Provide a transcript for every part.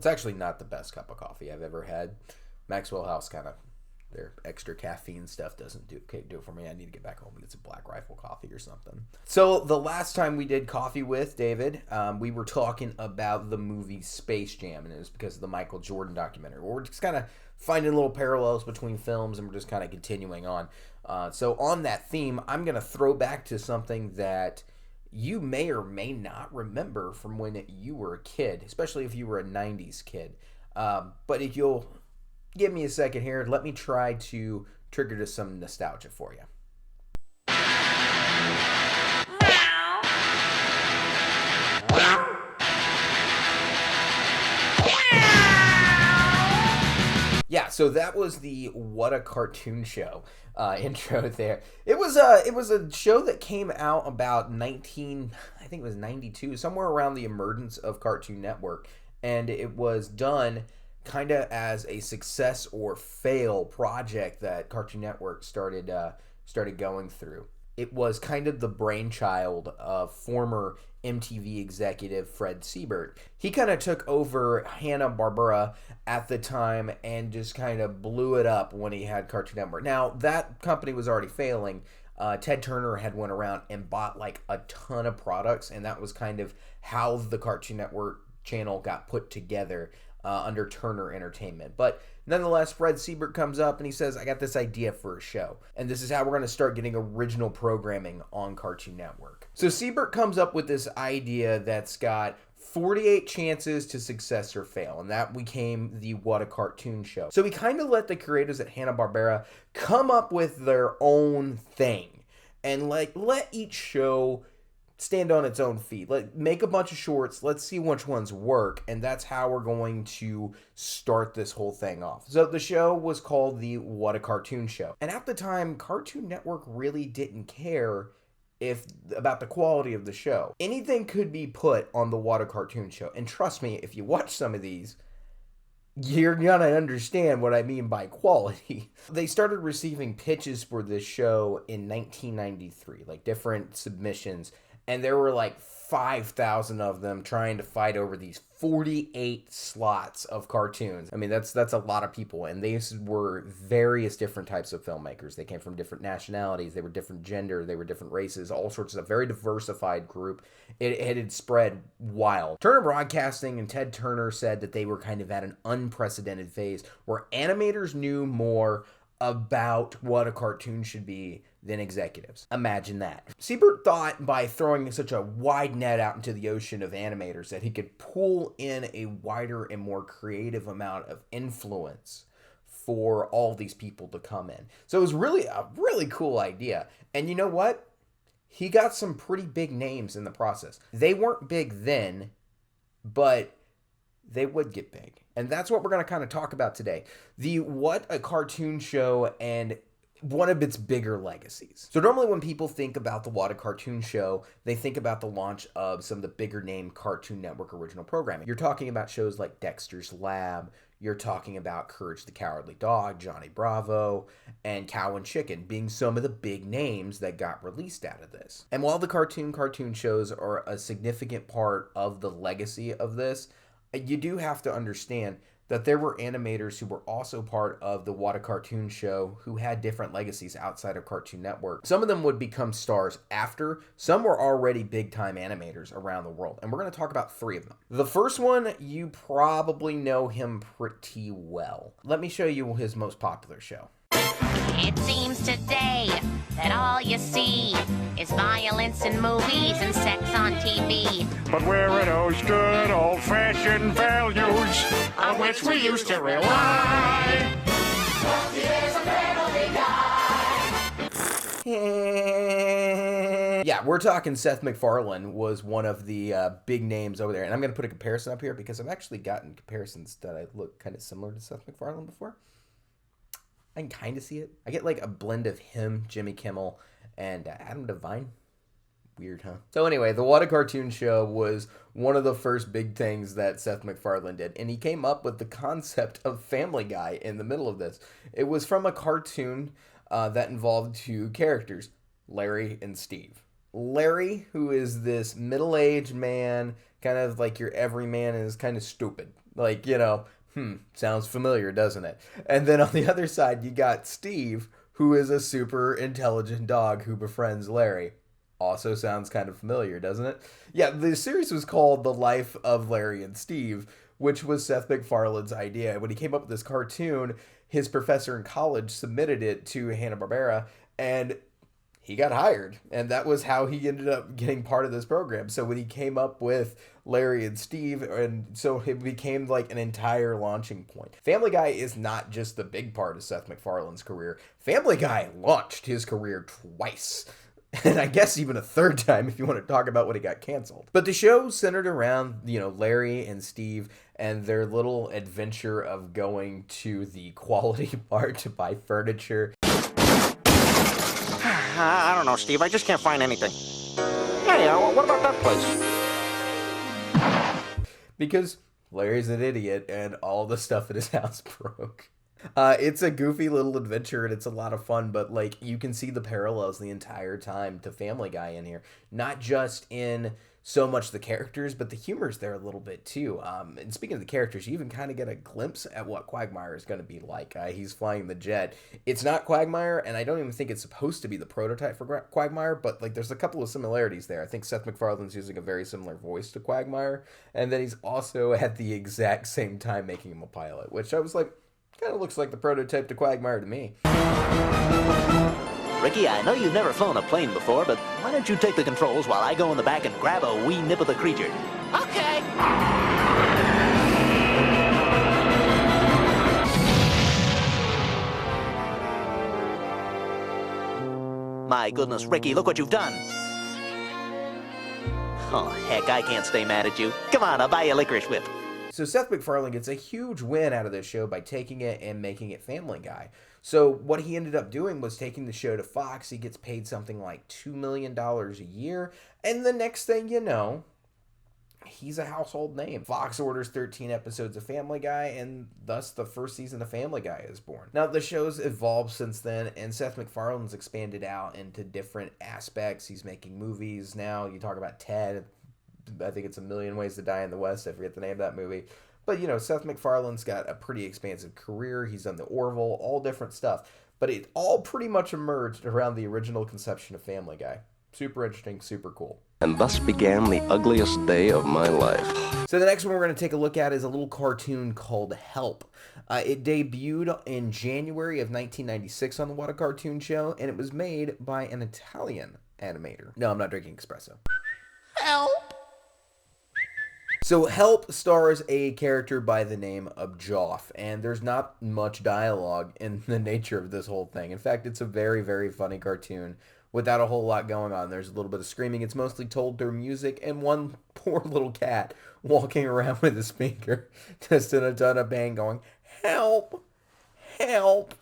It's actually not the best cup of coffee I've ever had. Maxwell House kind of, their extra caffeine stuff doesn't do it for me. I need to get back home and get some Black Rifle coffee or something. So the last time we did Coffee with David, we were talking about the movie Space Jam, and it was because of the Michael Jordan documentary. We're just kind of finding little parallels between films, and we're just kind of continuing on. So on that theme, I'm going to throw back to something that you may or may not remember from when you were a kid, especially if you were a 90s kid. But if you'll give me a second here, let me try to trigger to some nostalgia for you. Yeah, so that was the What a Cartoon Show intro there. It was a show that came out about I think it was 92, somewhere around the emergence of Cartoon Network, and it was done kind of as a success or fail project that Cartoon Network started going through. It was kind of the brainchild of former MTV executive Fred Siebert. He kind of took over Hanna-Barbera at the time and just kind of blew it up when he had Cartoon Network. Now, that company was already failing. Ted Turner had went around and bought like a ton of products, and that was kind of how the Cartoon Network channel got put together under Turner Entertainment. But nonetheless, Fred Siebert comes up and he says, I got this idea for a show, and this is how we're going to start getting original programming on Cartoon Network. So Siebert comes up with this idea that's got 48 chances to success or fail, and that became the What a Cartoon Show. So he kind of let the creators at Hanna-Barbera come up with their own thing and like let each show stand on its own feet. Make a bunch of shorts. Let's see which ones work. And that's how we're going to start this whole thing off. So the show was called the What a Cartoon Show. And at the time, Cartoon Network really didn't care about the quality of the show. Anything could be put on the What a Cartoon Show. And trust me, if you watch some of these, you're gonna understand what I mean by quality. They started receiving pitches for this show in 1993, like different submissions. And there were like 5,000 of them trying to fight over these 48 slots of cartoons. I mean, that's a lot of people. And these were various different types of filmmakers. They came from different nationalities. They were different gender. They were different races. All sorts of a very diversified group. It had spread wild. Turner Broadcasting and Ted Turner said that they were kind of at an unprecedented phase where animators knew more about what a cartoon should be than executives. Imagine that. Siebert thought by throwing such a wide net out into the ocean of animators that he could pull in a wider and more creative amount of influence for all these people to come in. So it was really a really cool idea. And you know what? He got some pretty big names in the process. They weren't big then, but they would get big. And that's what we're going to kind of talk about today. The What a Cartoon Show and one of its bigger legacies. So normally when people think about the What a Cartoon Show, they think about the launch of some of the bigger name Cartoon Network original programming. You're talking about shows like Dexter's Lab, you're talking about Courage the Cowardly Dog, Johnny Bravo, and Cow and Chicken being some of the big names that got released out of this. And while the cartoon shows are a significant part of the legacy of this, you do have to understand that there were animators who were also part of the What a Cartoon Show who had different legacies outside of Cartoon Network. Some of them would become stars after. Some were already big-time animators around the world. And we're going to talk about 3 of them. The first one, you probably know him pretty well. Let me show you his most popular show. It seems today that all you see is violence in movies and sex on TV. But where are those good old-fashioned values on which we used to rely? Yeah, we're talking Seth MacFarlane was one of the big names over there. And I'm going to put a comparison up here because I've actually gotten comparisons that I look kind of similar to Seth MacFarlane before. I can kind of see it. I get like a blend of him, Jimmy Kimmel, and Adam Devine. Weird, huh? So anyway, the What a Cartoon Show was one of the first big things that Seth MacFarlane did. And he came up with the concept of Family Guy in the middle of this. It was from a cartoon that involved 2 characters, Larry and Steve. Larry, who is this middle-aged man, kind of like your everyman, and is kind of stupid. Like, sounds familiar, doesn't it? And then on the other side, you got Steve, who is a super intelligent dog who befriends Larry. Also sounds kind of familiar, doesn't it? Yeah, the series was called The Life of Larry and Steve, which was Seth MacFarlane's idea. When he came up with this cartoon, his professor in college submitted it to Hanna-Barbera, and he got hired. And that was how he ended up getting part of this program. So when he came up with Larry and Steve, and so it became like an entire launching point. Family Guy is not just the big part of Seth MacFarlane's career. Family Guy launched his career twice. And I guess even a third time if you want to talk about when it got canceled. But the show centered around, Larry and Steve and their little adventure of going to the Quality Mart to buy furniture. I don't know, Steve. I just can't find anything. Hey, what about that place? Because Larry's an idiot and all the stuff in his house broke. It's a goofy little adventure and it's a lot of fun, but like you can see the parallels the entire time to Family Guy in here. Not just in so much the characters, but the humor's there a little bit too. And speaking of the characters, you even kind of get a glimpse at what Quagmire is going to be like. He's flying the jet. It's not Quagmire, and I don't even think it's supposed to be the prototype for Quagmire, but like there's a couple of similarities there. I think Seth MacFarlane's using a very similar voice to Quagmire, and then he's also at the exact same time making him a pilot, which I was like, kind of looks like the prototype to Quagmire to me. Ricky, I know you've never flown a plane before, but why don't you take the controls while I go in the back and grab a wee nip of the creature? Okay. My goodness, Ricky, look what you've done. Oh, heck, I can't stay mad at you. Come on, I'll buy you a licorice whip. So Seth MacFarlane gets a huge win out of this show by taking it and making it Family Guy. So what he ended up doing was taking the show to Fox. He gets paid something like $2 million a year. And the next thing you know, he's a household name. Fox orders 13 episodes of Family Guy, and thus the first season of Family Guy is born. Now, the show's evolved since then, and Seth MacFarlane's expanded out into different aspects. He's making movies now. You talk about Ted. I think it's A Million Ways to Die in the West. I forget the name of that movie. But, Seth MacFarlane's got a pretty expansive career. He's done The Orville, all different stuff. But it all pretty much emerged around the original conception of Family Guy. Super interesting, super cool. And thus began the ugliest day of my life. So the next one we're going to take a look at is a little cartoon called Help. It debuted in January of 1996 on the What a Cartoon Show, and it was made by an Italian animator. No, I'm not drinking espresso. Help! So Help stars a character by the name of Joff, and there's not much dialogue in the nature of this whole thing. In fact, it's a very, very funny cartoon without a whole lot going on. There's a little bit of screaming. It's mostly told through music and one poor little cat walking around with a speaker just in a ton of pain going, help, help,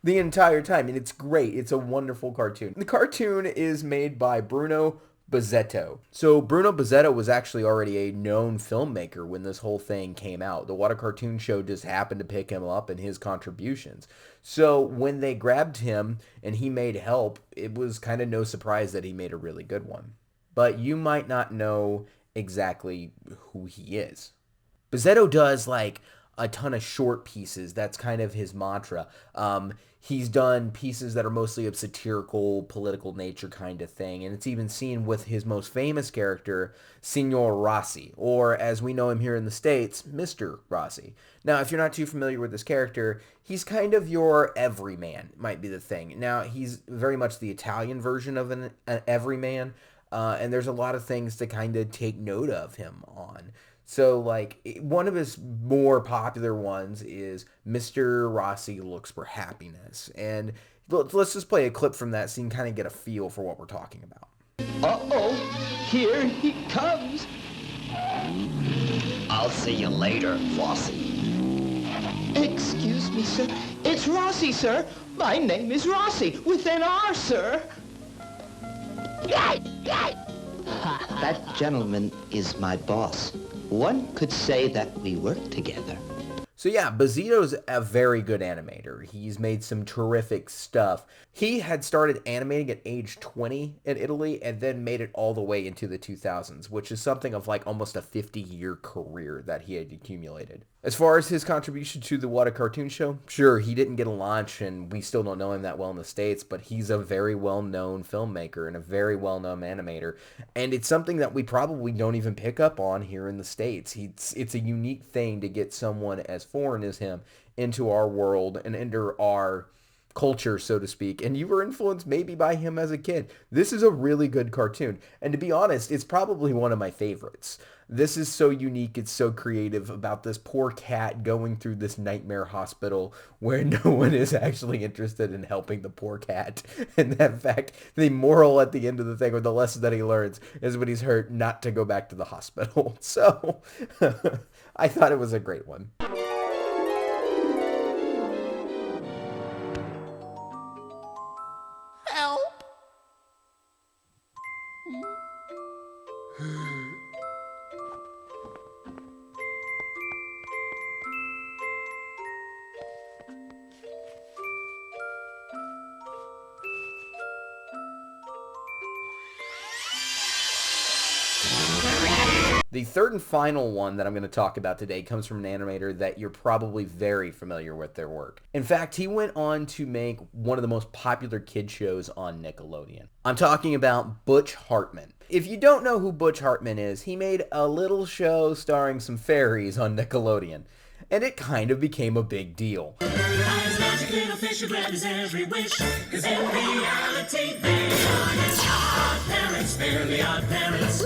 the entire time. And it's great. It's a wonderful cartoon. The cartoon is made by Bruno Bozzetto. So Bruno Bozzetto was actually already a known filmmaker when this whole thing came out. The What a Cartoon Show just happened to pick him up and his contributions. So when they grabbed him and he made Help, it was kind of no surprise that he made a really good one. But you might not know exactly who he is. Bozzetto does like a ton of short pieces. That's kind of his mantra. He's done pieces that are mostly of satirical, political nature kind of thing. And it's even seen with his most famous character, Signor Rossi, or as we know him here in the States, Mr. Rossi. Now, if you're not too familiar with this character, he's kind of your everyman, might be the thing. Now, he's very much the Italian version of an everyman, and there's a lot of things to kind of take note of him on. So, like, one of his more popular ones is Mr. Rossi Looks for Happiness. And let's just play a clip from that so you can kind of get a feel for what we're talking about. Uh-oh, here he comes. I'll see you later, Rossi. Excuse me, sir. It's Rossi, sir. My name is Rossi, with an R, sir. That gentleman is my boss. One could say that we work together. So yeah, Bozzetto's a very good animator. He's made some terrific stuff. He had started animating at age 20 in Italy and then made it all the way into the 2000s, which is something of like almost a 50-year career that he had accumulated. As far as his contribution to the What a Cartoon Show, sure, he didn't get a launch and we still don't know him that well in the States, but he's a very well-known filmmaker and a very well-known animator. And it's something that we probably don't even pick up on here in the States. It's a unique thing to get someone as foreign as him into our world and into our culture, so to speak, and you were influenced maybe by him as a kid. This is a really good cartoon, and to be honest, it's probably one of my favorites. This is so unique, it's so creative about this poor cat going through this nightmare hospital where no one is actually interested in helping the poor cat. And that fact, the moral at the end of the thing, or the lesson that he learns, is when he's hurt not to go back to the hospital. So I thought it was a great one. The third and final one that I'm going to talk about today comes from an animator that you're probably very familiar with their work. In fact, he went on to make one of the most popular kid shows on Nickelodeon. I'm talking about Butch Hartman. If you don't know who Butch Hartman is, he made a little show starring some fairies on Nickelodeon, and it kind of became a big deal.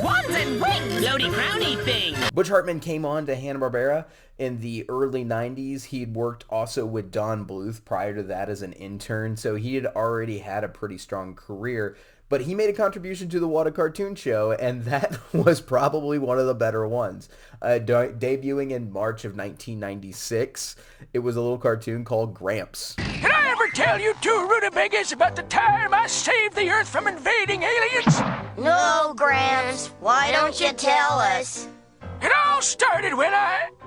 Wands and rings! Floaty crowny thing! Butch Hartman came on to Hanna-Barbera in the early 90s. He'd worked also with Don Bluth prior to that as an intern, so he had already had a pretty strong career. But he made a contribution to the What a Cartoon Show, and that was probably one of the better ones. Debuting in March of 1996, it was a little cartoon called Gramps. Did I ever tell you two rutabagas about the time I saved the Earth from invading aliens? No, Gramps. Why don't you tell us? It all started when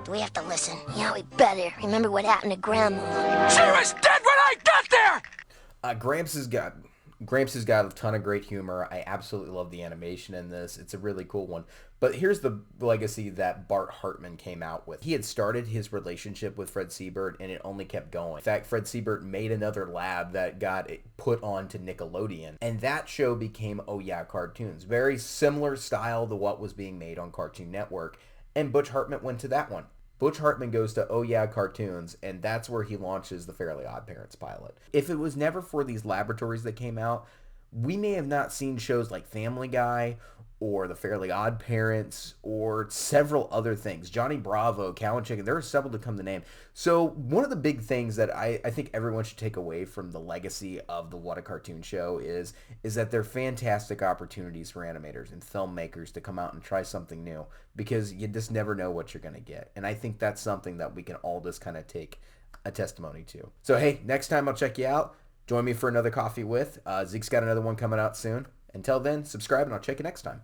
Do we have to listen? Yeah, we better. Remember what happened to Grandma. She was dead when I got there! Gramps has got a ton of great humor. I absolutely love the animation in this. It's a really cool one. But here's the legacy that Bart Hartman came out with. He had started his relationship with Fred Seibert, and it only kept going. In fact, Fred Seibert made another lab that got it put onto Nickelodeon, and that show became Oh Yeah Cartoons. Very similar style to what was being made on Cartoon Network, and Butch Hartman went to that one. Butch Hartman goes to Oh Yeah Cartoons, and that's where he launches the Fairly Odd Parents pilot. If it was never for these laboratories that came out, we may have not seen shows like Family Guy or the Fairly Odd Parents or several other things. Johnny Bravo, Cow and Chicken, there are several to come to name. So one of the big things that I think everyone should take away from the legacy of the What a Cartoon Show is that they're fantastic opportunities for animators and filmmakers to come out and try something new, because you just never know what you're going to get. And I think that's something that we can all just kind of take a testimony to. So hey, next time I'll check you out. Join me for another coffee with. Zeke's got another one coming out soon. Until then, subscribe and I'll check you next time.